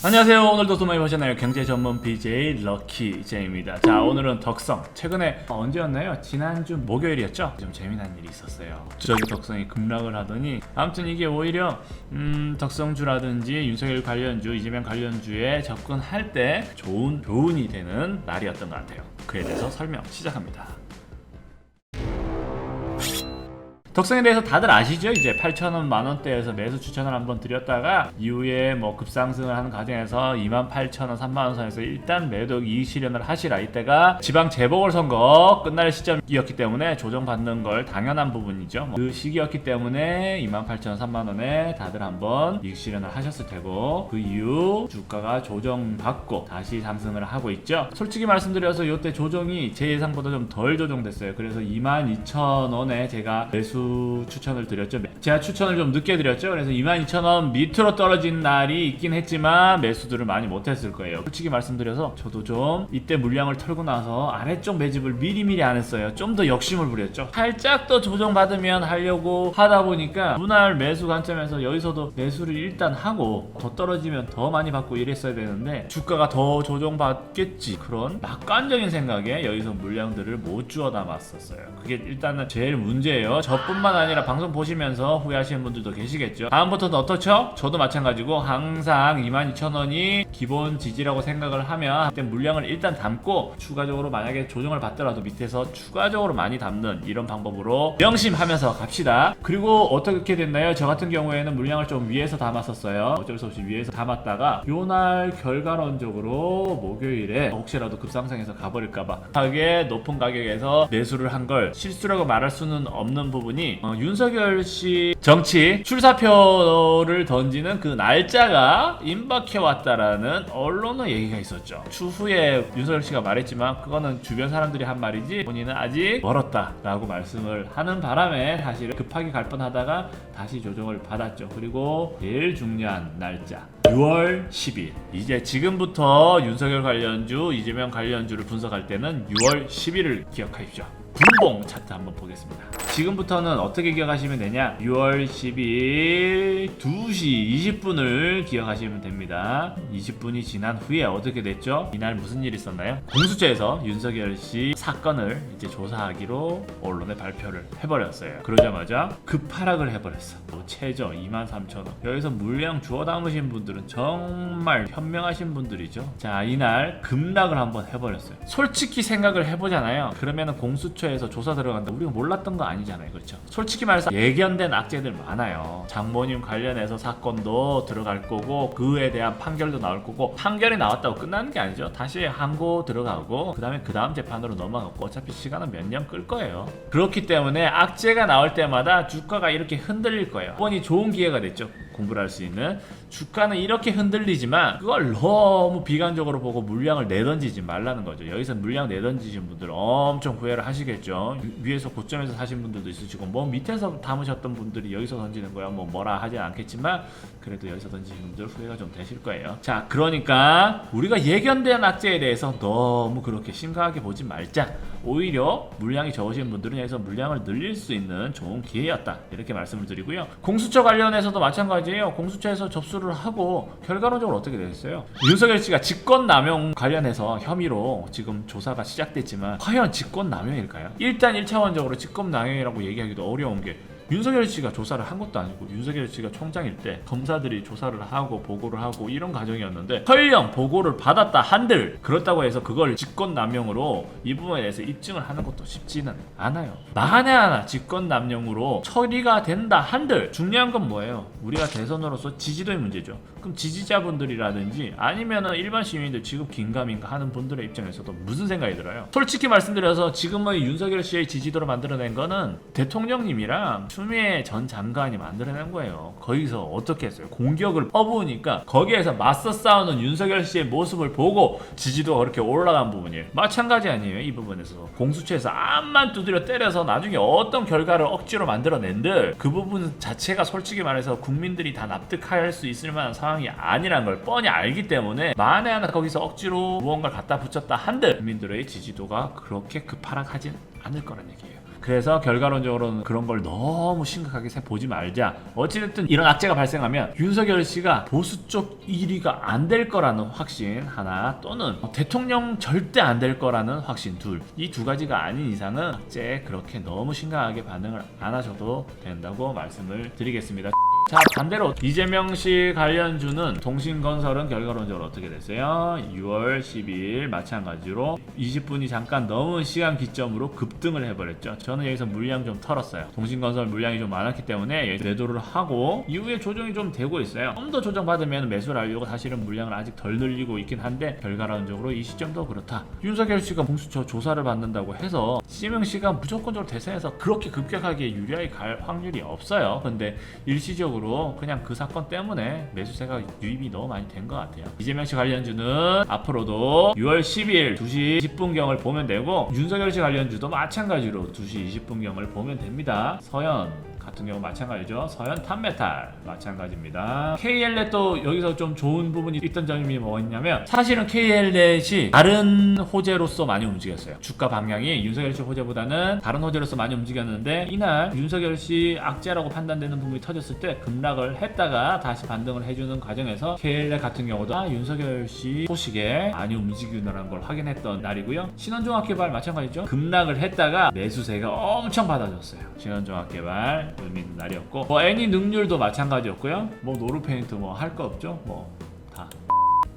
안녕하세요. 오늘도 돈 많이 버셨나요? 경제 전문 BJ 럭키 제입니다. 자, 오늘은 덕성. 최근에 언제였나요? 지난주 목요일이었죠? 좀 재미난 일이 있었어요. 저기 덕성이 급락을 하더니 아무튼 이게 오히려 덕성주라든지 윤석열 관련주, 이재명 관련주에 접근할 때 좋은 교훈이 되는 날이었던 것 같아요. 그에 대해서 설명 시작합니다. 덕성에 대해서 다들 아시죠? 이제 8,000원, 만원대에서 매수 추천을 한번 드렸다가 이후에 뭐 급상승을 하는 과정에서 28,000원, 30,000원 선에서 일단 매도 이익 실현을 하시라. 이때가 지방 재보궐선거 끝날 시점이었기 때문에 조정받는 걸 당연한 부분이죠. 그 시기였기 때문에 28,000원, 30,000원에 다들 한번 이익 실현을 하셨을 테고, 그 이후 주가가 조정받고 다시 상승을 하고 있죠. 솔직히 말씀드려서 이때 조정이 제 예상보다 좀 덜 조정됐어요. 그래서 22,000원에 제가 매수 추천을 드렸죠. 제가 추천을 좀 늦게 드렸죠. 그래서 22,000원 밑으로 떨어진 날이 있긴 했지만 매수들을 많이 못했을 거예요. 솔직히 말씀드려서 저도 좀 이때 물량을 털고 나서 아래쪽 매집을 미리미리 안 했어요. 좀 더 욕심을 부렸죠. 살짝 더 조정받으면 하려고 하다 보니까 분할 매수 관점에서 여기서도 매수를 일단 하고 더 떨어지면 더 많이 받고 이랬어야 되는데 주가가 더 조정받겠지, 그런 낙관적인 생각에 여기서 물량들을 못 주워 담았었어요. 그게 일단은 제일 문제예요. 뿐만 아니라 방송 보시면서 후회하시는 분들도 계시겠죠. 다음부터는 어떻죠? 저도 마찬가지고 항상 22,000원이 기본 지지라고 생각을 하면 그때 물량을 일단 담고 추가적으로 만약에 조정을 받더라도 밑에서 추가적으로 많이 담는 이런 방법으로 명심하면서 갑시다. 그리고 어떻게 됐나요? 저 같은 경우에는 물량을 좀 위에서 담았었어요. 어쩔 수 없이 위에서 담았다가 요날 결과론적으로 목요일에 혹시라도 급상승해서 가버릴까봐 하게 높은 가격에서 매수를 한 걸 실수라고 말할 수는 없는 부분이 윤석열 씨 정치 출사표를 던지는 그 날짜가 임박해 왔다라는 언론의 얘기가 있었죠. 추후에 윤석열 씨가 말했지만 그거는 주변 사람들이 한 말이지 본인은 아직 멀었다라고 말씀을 하는 바람에 사실 급하게 갈 뻔하다가 다시 조정을 받았죠. 그리고 제일 중요한 날짜 6월 10일, 이제 지금부터 윤석열 관련주, 이재명 관련주를 분석할 때는 6월 10일을 기억하십시오. 분봉 차트 한번 보겠습니다. 지금부터는 어떻게 기억하시면 되냐? 6월 10일 2시 20분을 기억하시면 됩니다. 20분이 지난 후에 어떻게 됐죠? 이날 무슨 일이 있었나요? 공수처에서 윤석열 씨 사건을 이제 조사하기로 언론에 발표를 해버렸어요. 그러자마자 급하락을 해버렸어. 최저 23,000원. 여기서 물량 주워 담으신 분들은 정말 현명하신 분들이죠. 자, 이날 급락을 한번 해버렸어요. 솔직히 생각을 해보잖아요. 그러면은 공수처에서 조사 들어간다, 우리가 몰랐던 거 아니잖아요. 그렇죠? 솔직히 말해서 예견된 악재들 많아요. 장모님 관련해서 사건도 들어갈 거고 그에 대한 판결도 나올 거고, 판결이 나왔다고 끝나는 게 아니죠. 다시 항고 들어가고 그 다음 재판으로 넘어가고 어차피 시간은 몇 년 끌 거예요. 그렇기 때문에 악재가 나올 때마다 주가가 이렇게 흔들릴 거예요. 이번이 좋은 기회가 됐죠. 공부를 할 수 있는. 주가는 이렇게 흔들리지만 그걸 너무 비관적으로 보고 물량을 내던지지 말라는 거죠. 여기서 물량 내던지신 분들 엄청 후회를 하시겠죠. 위에서 고점에서 사신 분들도 있으시고, 뭐 밑에서 담으셨던 분들이 여기서 던지는 거야 뭐라 하진 않겠지만 그래도 여기서 던지신 분들 후회가 좀 되실 거예요. 자, 그러니까 우리가 예견된 악재에 대해서 너무 그렇게 심각하게 보지 말자. 오히려 물량이 적으신 분들은 여기서 물량을 늘릴 수 있는 좋은 기회였다, 이렇게 말씀을 드리고요. 공수처 관련해서도 마찬가지예요. 공수처에서 접수를 하고 결과론적으로 어떻게 됐어요? 윤석열 씨가 직권남용 관련해서 혐의로 지금 조사가 시작됐지만 과연 직권남용일까요? 일단 1차원적으로 직권남용이라고 얘기하기도 어려운 게, 윤석열 씨가 조사를 한 것도 아니고 윤석열 씨가 총장일 때 검사들이 조사를 하고 보고를 하고 이런 과정이었는데, 설령 보고를 받았다 한들 그렇다고 해서 그걸 직권남용으로 이 부분에 대해서 입증을 하는 것도 쉽지는 않아요. 만에 하나 직권남용으로 처리가 된다 한들 중요한 건 뭐예요? 우리가 대선으로서 지지도의 문제죠. 그럼 지지자분들이라든지 아니면은 일반 시민들 지금 긴가민가 하는 분들의 입장에서도 무슨 생각이 들어요? 솔직히 말씀드려서 지금의 윤석열 씨의 지지도를 만들어낸 거는 대통령님이랑 추미애 전 장관이 만들어낸 거예요. 거기서 어떻게 했어요? 공격을 퍼부으니까 거기에서 맞서 싸우는 윤석열 씨의 모습을 보고 지지도가 그렇게 올라간 부분이에요. 마찬가지 아니에요? 이 부분에서 공수처에서 암만 두드려 때려서 나중에 어떤 결과를 억지로 만들어낸들 그 부분 자체가 솔직히 말해서 국민들이 다 납득할 수 있을 만한 상황이 아니라는 걸 뻔히 알기 때문에 만에 하나 거기서 억지로 무언가를 갖다 붙였다 한들 국민들의 지지도가 그렇게 급하락하진 않을 거란 얘기예요. 그래서 결과론적으로는 그런 걸 너무 심각하게 보지 말자. 어찌됐든 이런 악재가 발생하면 윤석열 씨가 보수 쪽 1위가 안 될 거라는 확신 하나, 또는 대통령 절대 안 될 거라는 확신 둘, 이 두 가지가 아닌 이상은 악재에 그렇게 너무 심각하게 반응을 안 하셔도 된다고 말씀을 드리겠습니다. 자, 반대로 이재명 씨 관련주는 동신건설은 결과론적으로 어떻게 됐어요? 6월 12일 마찬가지로 20분이 잠깐 넘은 시간 기점으로 급등을 해버렸죠. 저는 여기서 물량 좀 털었어요. 동신건설 물량이 좀 많았기 때문에 매도를 하고 이후에 조정이 좀 되고 있어요. 좀 더 조정받으면 매수를 하려고 사실은 물량을 아직 덜 늘리고 있긴 한데 결과론적으로 이 시점도 그렇다. 윤석열 씨가 공수처 조사를 받는다고 해서 이재명 씨가 무조건적으로 대선에서 그렇게 급격하게 유리하게 갈 확률이 없어요. 근데 일시적으로 그냥 그 사건 때문에 매수세가 유입이 너무 많이 된 것 같아요. 이재명 씨 관련주는 앞으로도 6월 10일 2시 20분경을 보면 되고, 윤석열 씨 관련주도 마찬가지로 2시 20분경을 보면 됩니다. 서현 같은 경우 마찬가지죠. 서현 탑메탈 마찬가지입니다. KL넷도 여기서 좀 좋은 부분이 있던 점이 뭐였냐면, 사실은 KL넷이 다른 호재로서 많이 움직였어요. 주가 방향이 윤석열 씨 호재보다는 다른 호재로서 많이 움직였는데, 이날 윤석열 씨 악재라고 판단되는 부분이 터졌을 때 급락을 했다가 다시 반등을 해주는 과정에서 KL넷 같은 경우도 윤석열 씨 소식에 많이 움직이는 걸 확인했던 날이고요. 신원종합개발 마찬가지죠. 급락을 했다가 매수세가 엄청 받아줬어요. 신원종합개발 의미 있는 날이었고, 애니 능률도 마찬가지였고요. 노르페인트 할 거 없죠. 다.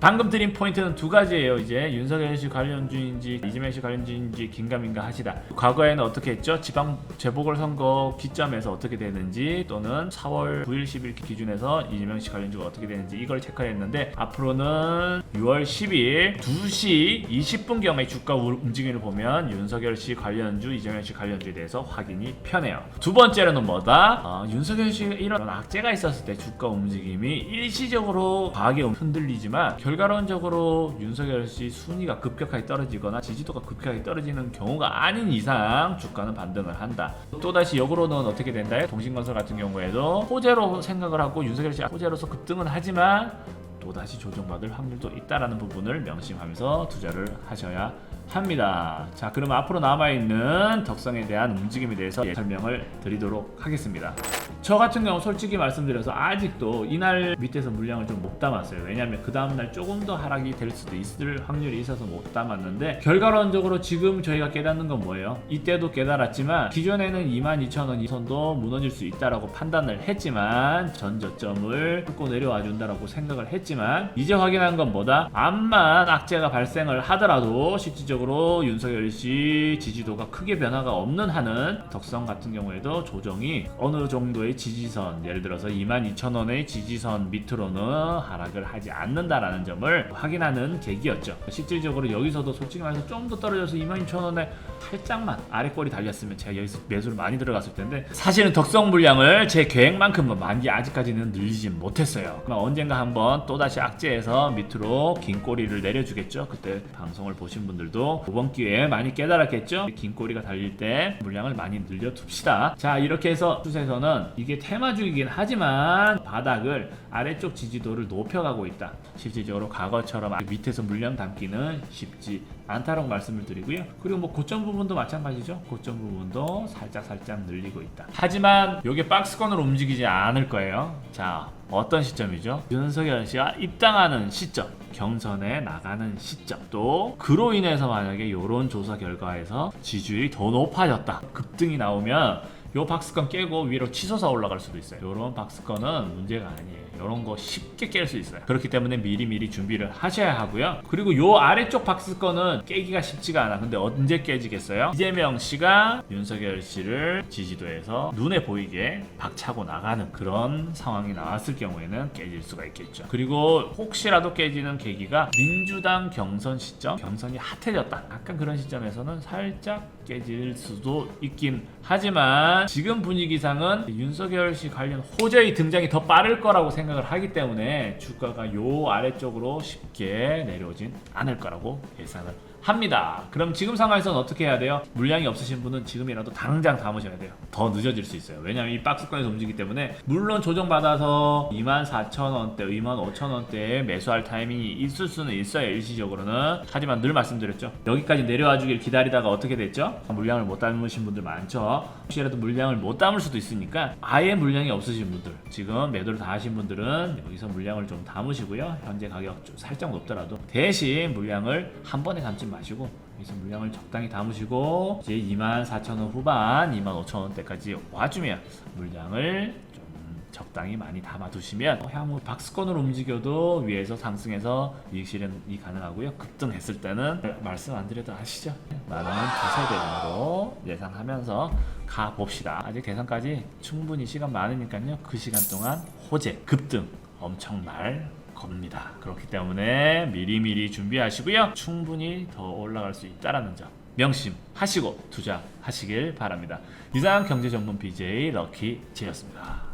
방금 드린 포인트는 두 가지예요. 이제 윤석열 씨 관련주인지 이재명 씨 관련주인지 긴가민가 하시다. 과거에는 어떻게 했죠? 지방 재보궐선거 기점에서 어떻게 되는지, 또는 4월 9일 10일 기준에서 이재명 씨 관련주가 어떻게 되는지 이걸 체크했는데, 앞으로는 6월 10일 2시 20분경의 주가 움직임을 보면 윤석열 씨 관련주, 이재명 씨 관련주에 대해서 확인이 편해요. 두 번째로는 뭐다? 윤석열 씨가 이런 악재가 있었을 때 주가 움직임이 일시적으로 과하게 흔들리지만 결과론적으로 윤석열 씨 순위가 급격하게 떨어지거나 지지도가 급격하게 떨어지는 경우가 아닌 이상 주가는 반등을 한다. 또다시 역으로는 어떻게 된다요? 동신건설 같은 경우에도 호재로 생각을 하고 윤석열 씨 호재로서 급등은 하지만 또다시 조정받을 확률도 있다라는 부분을 명심하면서 투자를 하셔야 합니다. 자, 그러면 앞으로 남아있는 덕성에 대한 움직임에 대해서 설명을 드리도록 하겠습니다. 저 같은 경우 솔직히 말씀드려서 아직도 이날 밑에서 물량을 좀 못 담았어요. 왜냐하면 그 다음날 조금 더 하락이 될 수도 있을 확률이 있어서 못 담았는데, 결과론적으로 지금 저희가 깨닫는 건 뭐예요? 이때도 깨달았지만 기존에는 22,000원 이 선도 무너질 수 있다라고 판단을 했지만, 전 저점을 뚫고 내려와 준다라고 생각을 했지만, 이제 확인한 건 뭐다? 암만 악재가 발생을 하더라도 실질적으로 윤석열 씨 지지도가 크게 변화가 없는 한은 덕성 같은 경우에도 조정이 어느 정도의 지지선, 예를 들어서 22,000원의 지지선 밑으로는 하락을 하지 않는다라는 점을 확인하는 계기였죠. 실질적으로 여기서도 솔직히 말해서 좀 더 떨어져서 22,000원에 살짝만 아래꼬리 달렸으면 제가 여기서 매수를 많이 들어갔을 텐데, 사실은 덕성 물량을 제 계획만큼 많이 아직까지는 늘리지 못했어요. 언젠가 한번 또다시 악재에서 밑으로 긴 꼬리를 내려주겠죠. 그때 방송을 보신 분들도 이번 기회에 많이 깨달았겠죠. 긴 꼬리가 달릴 때 물량을 많이 늘려둡시다. 자, 이렇게 해서 추세선은 이게 테마주이긴 하지만 바닥을 아래쪽 지지도를 높여가고 있다. 실질적으로 과거처럼 밑에서 물량 담기는 쉽지 않다라고 말씀을 드리고요. 그리고 고점 부분도 마찬가지죠. 고점 부분도 살짝 늘리고 있다. 하지만 이게 박스권으로 움직이지 않을 거예요. 자, 어떤 시점이죠? 윤석열 씨가 입당하는 시점, 경선에 나가는 시점, 또 그로 인해서 만약에 이런 조사 결과에서 지지율이 더 높아졌다, 급등이 나오면 요 박스권 깨고 위로 치솟아 올라갈 수도 있어요. 요런 박스권은 문제가 아니에요. 요런 거 쉽게 깰 수 있어요. 그렇기 때문에 미리 준비를 하셔야 하고요. 그리고 요 아래쪽 박스권은 깨기가 쉽지가 않아. 근데 언제 깨지겠어요? 이재명 씨가 윤석열 씨를 지지도에서 눈에 보이게 박차고 나가는 그런 상황이 나왔을 경우에는 깨질 수가 있겠죠. 그리고 혹시라도 깨지는 계기가 민주당 경선 시점, 경선이 핫해졌다, 약간 그런 시점에서는 살짝 깨질 수도 있긴 하지만 하지만 지금 분위기상은 윤석열 씨 관련 호재의 등장이 더 빠를 거라고 생각을 하기 때문에 주가가 요 아래쪽으로 쉽게 내려오진 않을 거라고 예상을 합니다. 그럼 지금 상황에서는 어떻게 해야 돼요? 물량이 없으신 분은 지금이라도 당장 담으셔야 돼요. 더 늦어질 수 있어요. 왜냐면 이 박스권에서 움직이기 때문에 물론 조정받아서 24,000원대, 25,000원대에 매수할 타이밍이 있을 수는 있어요. 일시적으로는. 하지만 늘 말씀드렸죠. 여기까지 내려와 주길 기다리다가 어떻게 됐죠? 물량을 못 담으신 분들 많죠. 혹시라도 물량을 못 담을 수도 있으니까 아예 물량이 없으신 분들, 지금 매도를 다 하신 분들은 여기서 물량을 좀 담으시고요. 현재 가격 좀 살짝 높더라도 대신 물량을 한 번에 담지 마시고 여기서 물량을 적당히 담으시고 이제 24,000원 후반, 25,000원대까지 와주면 물량을 좀 적당히 많이 담아두시면 향후 박스권으로 움직여도 위에서 상승해서 이익 실현이 가능하고요. 급등했을 때는 말씀 안 드려도 아시죠? 만원 두세 배 정도 예상하면서 가봅시다. 아직 대선까지 충분히 시간 많으니까요. 그 시간 동안 호재, 급등 엄청날 겁니다. 그렇기 때문에 미리미리 준비하시고요. 충분히 더 올라갈 수 있다라는 점 명심하시고 투자하시길 바랍니다. 이상 경제 전문 BJ 럭키 제이였습니다.